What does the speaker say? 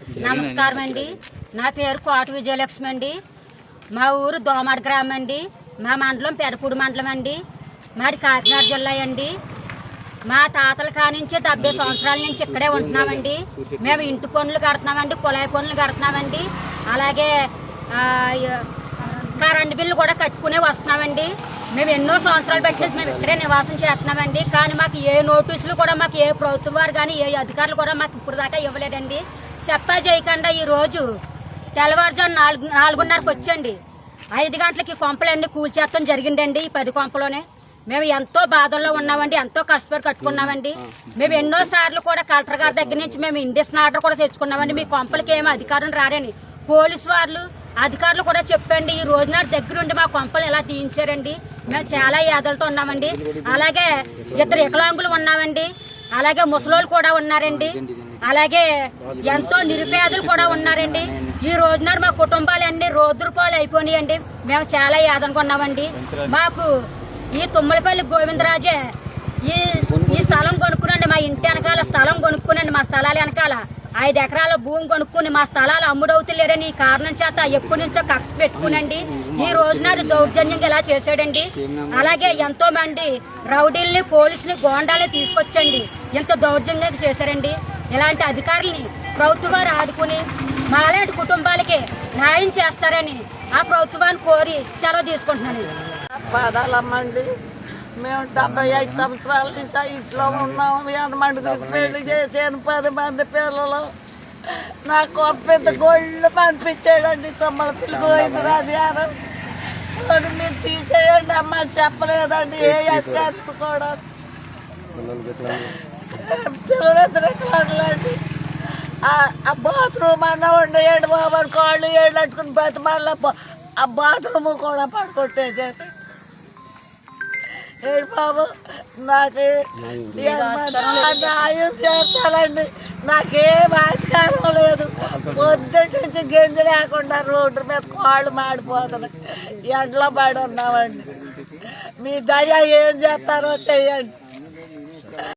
నమస్కారం అండి. నా పేరు కోట విజయలక్ష్మి అండి. మా ఊరు దోమాడ గ్రామం అండి. మా మండలం పెడపూడి మండలం అండి. మాది కాకినాడ జిల్లా అండి. మా తాతల కానించి 70 సంవత్సరాల నుంచి ఇక్కడే ఉంటున్నామండి. మేము ఇంటి పనులు కడుతున్నామండి, కుళాయి పనులు కడుతున్నామండి. అలాగే కరెంటు బిల్లు కూడా కట్టుకునే వస్తున్నామండి. మేము ఎన్నో సంవత్సరాలు బట్టి మేము ఇక్కడే నివాసం చేస్తున్నామండి. కానీ మాకు ఏ నోటీసులు కూడా మాకు ఏ ప్రభుత్వం వారు కానీ ఏ అధికారులు కూడా మాకు ఇప్పుడు దాకా ఇవ్వలేదండి. చెప్పా చేయకుండా ఈరోజు తెల్లవారుజాము 4:30కి వచ్చండి 5 గంటలకి కొంపలన్నీ కూల్చేస్తాం జరిగిందండి. ఈ 10 కొంపలోనే మేము ఎంతో బాధల్లో ఉన్నామండి, ఎంతో కష్టపడి కట్టుకున్నామండి. మేము ఎన్నో సార్లు కూడా కలెక్టర్ గారి దగ్గర నుంచి మేము ఇండియన్ ఆర్డర్ కూడా తెచ్చుకున్నామండి. మీ కొంపలకి ఏమో అధికారం రారని పోలీసు వాళ్ళు అధికారులు కూడా చెప్పండి. ఈ రోజు నాటి దగ్గరుండి మా కొంపలు ఎలా తీయించారండి. మేము చాలా యాదలతో ఉన్నామండి. అలాగే 2 వికలాంగులు ఉన్నామండి. అలాగే ముసలోళ్ళు కూడా ఉన్నారండి. అలాగే ఎంతో నిరుపేదలు కూడా ఉన్నారండి. ఈ రోజున మా కుటుంబాలన్నీ రోడ్రుపాలు అయిపోయినాయండి. మేము చాలా యాదనగా ఉన్నామండి. మాకు ఈ తుమ్మలపల్లి గోవిందరాజే ఈ స్థలం కొనుక్కునండి. మా ఇంటి వెనకాల స్థలం కొనుక్కునండి. మా స్థలాల వెనకాల 5 ఎకరాల భూమి కొనుక్కుని మా స్థలాలు అమ్ముడవుతలేరని ఈ కారణం చేత ఎప్పటి నుంచో కక్ష పెట్టుకునండి ఈ రోజున దౌర్జన్యంగా ఇలా చేశాడండి. అలాగే ఎంతో మంది రౌడీల్ని, పోలీసుని, గోండాలని తీసుకొచ్చండి ఎంతో దౌర్జన్యంగా చేశారండి. ఇలాంటి అధికారులని ప్రభుత్వం వారు ఆదుకుని మాలాంటి కుటుంబాలకి న్యాయం చేస్తారని ఆ ప్రభుత్వాన్ని కోరి సెలవు తీసుకుంటున్నాను. పాదాలమ్మండి. మేము 75 సంవత్సరాల నుంచి ఇంట్లో ఉన్నాము. ఎనమందికి పెళ్లి చేసాను, 10 మంది పిల్లలు. నాకు పెద్ద గోళ్ళు పంపించాడండి తుమ్మలపల్లి గోవిందరాజు గారు. మరి మీరు తీసేయండి అమ్మ చెప్పలేదండి ఏ అధికారికి కూడా. పిల్లలిద్దరు ఎక్కడండి ఆ బాత్రూమ్ అన్న ఉండేయండి బాబు, కాళ్ళు ఏళ్ళు అట్టుకుని బతిమాల ఆ బాత్రూమ్ కూడా పడుకొట్టేశారు. ఏడు బాబు నాకు న్యాయం చేస్తానండి. నాకేం ఆస్కారం లేదు. పొద్దుటి నుంచి గింజ లేకుండా రోడ్డు మీద కాళ్ళు మాడిపోతున్నాయి. ఎండలో పడి ఉన్నామండి. మీ దయ ఏం చేస్తారో చెయ్యండి.